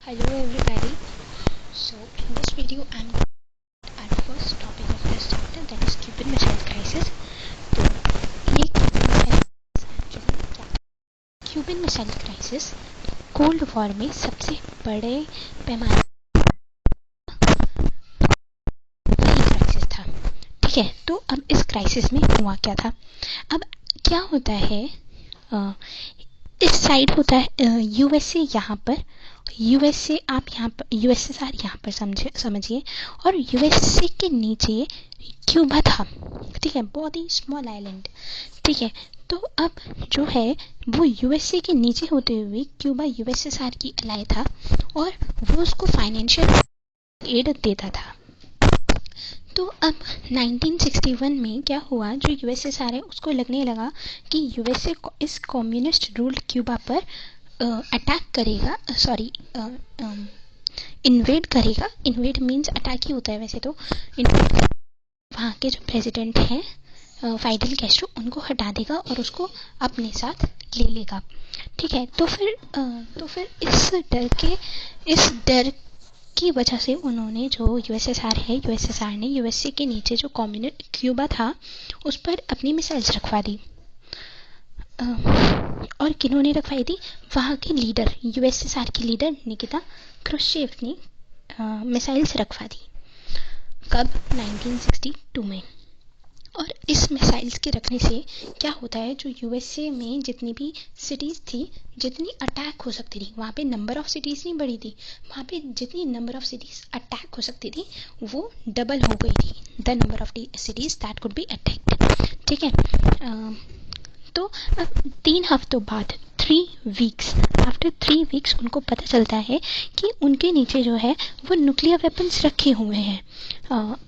Hello everybody. So in this video I'm going to our first topic of this chapter, that is Cuban Missile Crisis. तो ये Cuban missile crisis cold war में सबसे बड़े पैमाने crisis था। ठीक है, तो अब इस क्राइसिस में हुआ क्या था। अब क्या होता है, इस साइड होता है यूएसए, यहाँ पर यूएसए, आप यहाँ पर यूएसएसआर यहाँ पर समझिए, और यूएसए के नीचे क्यूबा था। ठीक है, बहुत ही स्मॉल आइलैंड। ठीक है, तो अब जो है वो यूएसए के नीचे होते हुए क्यूबा यूएसएसआर की अलाय था और वो उसको फाइनेंशियल एड देता था। तो अब 1961 में क्या हुआ, जो यूएसएसआर है उसको लगने लगा कि यूएसए इस कम्युनिस्ट रूल्ड क्यूबा पर अटैक करेगा, सॉरी इन्वेड करेगा। इन्वेड मीन्स अटैक ही होता है वैसे तो। वहाँ के जो प्रेसिडेंट हैं फाइडल कैस्ट्रो, उनको हटा देगा और उसको अपने साथ ले लेगा। ठीक है, तो फिर इस डर की वजह से उन्होंने, जो यूएसएसआर है, यूएसएसआर ने यूएसए के नीचे जो कम्युनिस्ट क्यूबा था उस पर अपनी मिसाइल्स रखवा दी। और किन्होंने रखवाई थी? वहाँ के लीडर, यूएसएसआर के लीडर निकिता क्रुश्चेव ने मिसाइल्स रखवा दी। कब? 1962 में। और इस मिसाइल्स के रखने से क्या होता है, जो यूएसए में जितनी भी सिटीज़ थी, जितनी अटैक हो सकती थी, वहाँ पे नंबर ऑफ सिटीज़ नहीं बढ़ी थी, वहाँ पे जितनी नंबर ऑफ सिटीज़ अटैक हो सकती थी वो डबल हो गई थी, the number of cities that could be attacked. ठीक है, तो अब 3 हफ्तों बाद, आफ्टर 3 वीक्स उनको पता चलता है कि उनके नीचे जो है वो न्यूक्लियर वेपन्स रखे हुए हैं।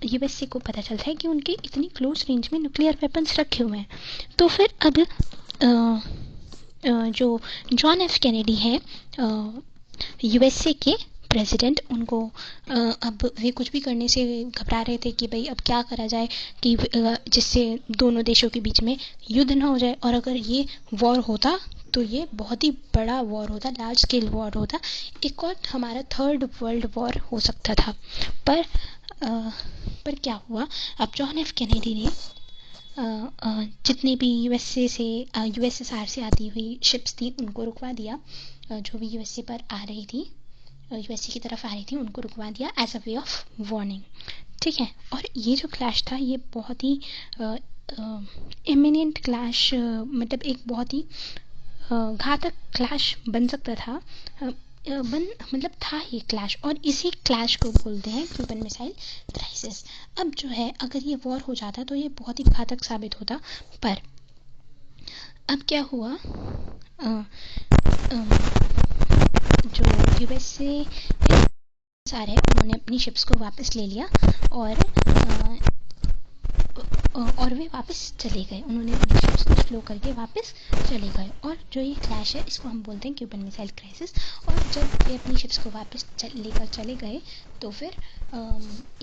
यूएसए को पता चलता है कि उनके इतनी क्लोज रेंज में न्यूक्लियर वेपन्स रखे हुए हैं। तो फिर अब जो जॉन एफ कैनेडी है, यूएसए के प्रेसिडेंट, उनको अब वे कुछ भी करने से घबरा रहे थे कि भाई अब क्या करा जाए कि जिससे दोनों देशों के बीच में युद्ध ना हो जाए, और अगर ये वॉर होता तो ये बहुत ही बड़ा वॉर होता, लार्ज स्केल वॉर होता, एक और हमारा थर्ड वर्ल्ड वॉर हो सकता था। पर क्या हुआ, अब जॉन एफ कैनेडी ने जितनी भी यूएसएसआर से आती हुई शिप्स थी उनको रुकवा दिया। जो भी यूएसए पर आ रही थी, यूएसए की तरफ आ रही थी, उनको रुकवा दिया as a way of warning. ठीक है, और ये जो क्लैश था ये बहुत ही इमिनेंट क्लैश, मतलब एक बहुत ही घातक क्लैश बन सकता था, मतलब था ये क्लैश, और इसी क्लैश को बोलते हैं क्यूबन मिसाइल क्राइसिस। अब जो है, अगर ये वॉर हो जाता तो ये बहुत ही घातक साबित होता, पर अब क्या हुआ, जो यूएसए सारे उन्होंने अपनी शिप्स को वापस ले लिया और वे वापस चले गए। उन्होंने अपनी शिप्स को स्लो करके वापस चले गए, और जो ये क्लैश है इसको हम बोलते हैं क्यूबन मिसाइल क्राइसिस। और जब वे अपनी शिप्स को वापस लेकर चले गए तो फिर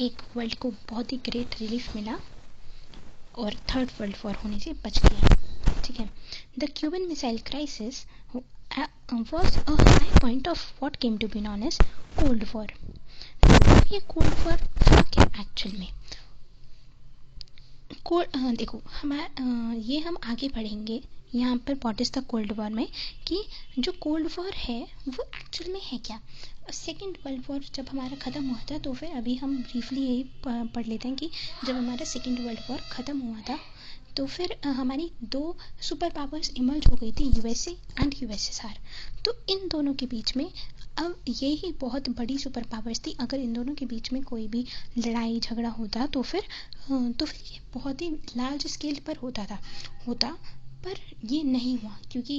एक वर्ल्ड को बहुत ही ग्रेट रिलीफ मिला और थर्ड वर्ल्ड वॉर होने से बच गया। ठीक है, the Cuban missile crisis was a high point of what came to be known as Cold War. ये कोल्ड वॉर था क्या एक्चुअल में? देखो, ये हम आगे पढ़ेंगे यहाँ पर what is the cold war में, कि जो कोल्ड वॉर है वो एक्चुअल में है क्या। सेकेंड वर्ल्ड वॉर जब हमारा ख़त्म हुआ था, तो फिर अभी हम ब्रीफली यही पढ़ लेते हैं कि जब हमारा सेकेंड वर्ल्ड वॉर ख़त्म हुआ था तो फिर हमारी 2 सुपर पावर्स इमर्ज हो गई थी, यूएसए एंड यूएसएसआर। तो इन दोनों के बीच में अब ये ही बहुत बड़ी सुपर पावर्स थी, अगर इन दोनों के बीच में कोई भी लड़ाई झगड़ा होता तो फिर ये बहुत ही लार्ज स्केल पर होता, पर ये नहीं हुआ, क्योंकि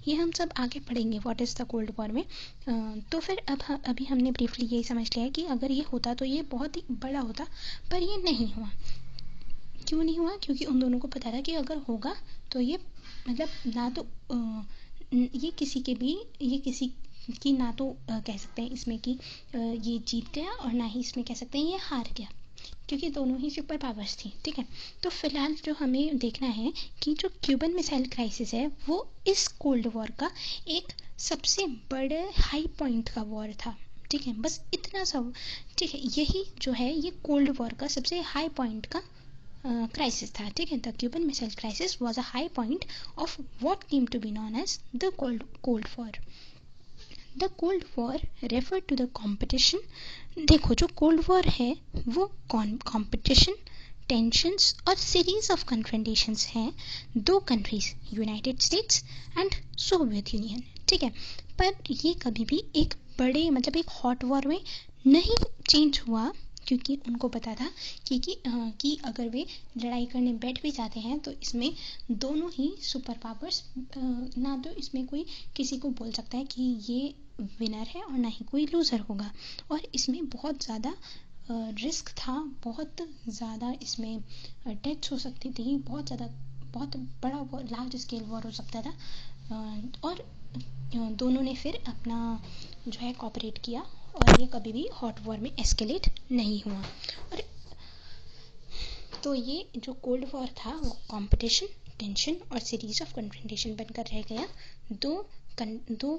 ये हम सब आगे पढ़ेंगे what is the cold war में। तो फिर अभी हमने ब्रीफली यही समझ लिया है कि अगर ये होता तो ये बहुत ही बड़ा होता, पर ये नहीं हुआ। क्यों नहीं हुआ? क्योंकि उन दोनों को पता था कि अगर होगा तो ये, मतलब ना तो ये किसी की ना तो कह सकते हैं इसमें कि ये जीत गया, और ना ही इसमें कह सकते हैं ये हार गया। क्योंकि दोनों ही सुपर पावर्स थी, ठीक है। तो फिलहाल जो हमें देखना है कि जो क्यूबन मिसाइल क्राइसिस है वो इस कोल्ड वॉर का एक सबसे बड़े हाई पॉइंट का वॉर था, ठीक है, बस इतना सब, ठीक है। यही जो है ये कोल्ड वॉर का सबसे हाई पॉइंट का crisis था, ठीक है। The Cuban missile crisis was a high point of what came to be known as the cold war. The cold war refer to the competition. देखो जो कोल्ड वॉर है वो कंपटीशन, टेंशंस और series of confrontations हैं दो countries, United States and Soviet Union, ठीक है। पर ये कभी भी एक बड़े मतलब एक हॉट वॉर में नहीं चेंज हुआ, क्योंकि उनको पता था कि अगर वे लड़ाई करने बैठ भी जाते हैं तो इसमें दोनों ही सुपर पावर्स, ना तो इसमें कोई किसी को बोल सकता है कि ये विनर है और ना ही कोई लूज़र होगा। और इसमें बहुत ज़्यादा रिस्क था, बहुत ज़्यादा इसमें डेथ्स हो सकती थी, बहुत ज़्यादा, बहुत बड़ा लार्ज स्केल वॉर हो सकता था। और दोनों ने फिर अपना जो है कॉपरेट किया और ये कभी भी हॉट वॉर में एस्केलेट नहीं हुआ। और तो ये जो कोल्ड वॉर था वो कंपटीशन, टेंशन और सीरीज ऑफ कन्फ्रंटेशन बनकर रह गया दो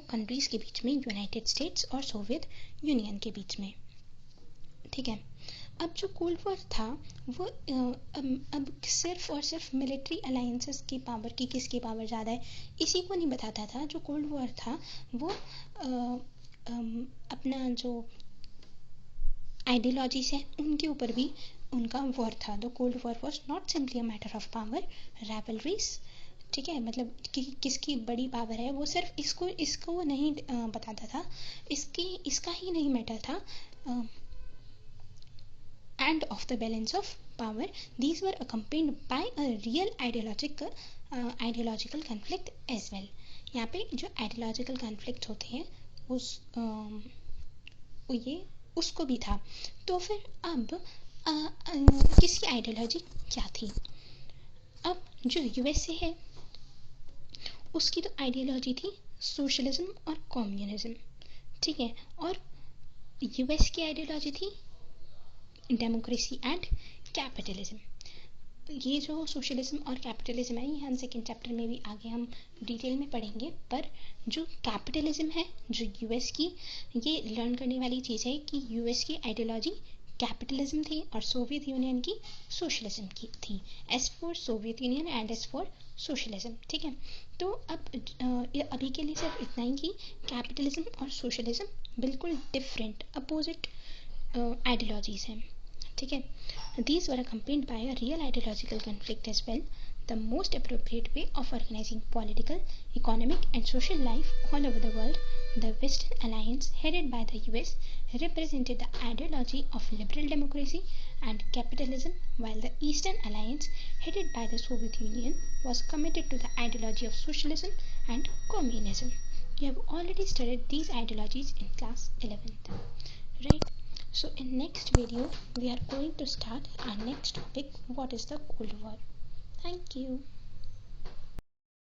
कंट्रीज के बीच में, यूनाइटेड स्टेट्स और सोवियत यूनियन के बीच में, ठीक है। अब जो कोल्ड वॉर था वो अब सिर्फ और सिर्फ मिलिट्री अलायंसेस की पावर की, किसकी पावर ज़्यादा है इसी को नहीं बताता था। जो कोल्ड वॉर था वो अपना जो आइडियोलॉजीज है उनके ऊपर भी उनका वॉर था। The cold war was not simply a matter of power rivalries, ठीक है, मतलब कि किसकी बड़ी पावर है वो सिर्फ इसको नहीं बताता था, इसका ही नहीं मैटर था, and of the balance of power. These were accompanied by a real ideological conflict as well. यहाँ पे जो ideological conflict होते हैं ये उसको भी था। तो फिर अब किसकी आइडियोलॉजी क्या थी? अब जो यूएसए है उसकी तो आइडियोलॉजी थी सोशलिज्म और कम्युनिज्म, ठीक है। और यूएस की आइडियोलॉजी थी डेमोक्रेसी एंड कैपिटलिज्म। ये जो सोशलिज्म और कैपिटलिज्म है ये हम सेकेंड चैप्टर में भी आगे हम डिटेल में पढ़ेंगे। पर जो कैपिटलिज्म है जो यूएस की, ये लर्न करने वाली चीज़ है कि यूएस की आइडियोलॉजी कैपिटलिज्म थी और सोवियत यूनियन की सोशलिज्म की थी, as for Soviet Union and as for socialism, ठीक है। तो अब अभी के लिए सिर्फ इतना ही कि कैपिटलिज्म और सोशलिज्म बिल्कुल डिफरेंट अपोजिट आइडियोलॉजीज हैं, ठीक है। These were accompanied by a real ideological conflict as well. The most appropriate way of organizing political, economic and social life all over the world, the Western Alliance headed by the US represented the ideology of liberal democracy and capitalism, while the Eastern Alliance headed by the Soviet Union was committed to the ideology of socialism and communism. You have already studied these ideologies in class 11th, right? So in next video we are going to start our next topic, what is the Cold War. Thank you.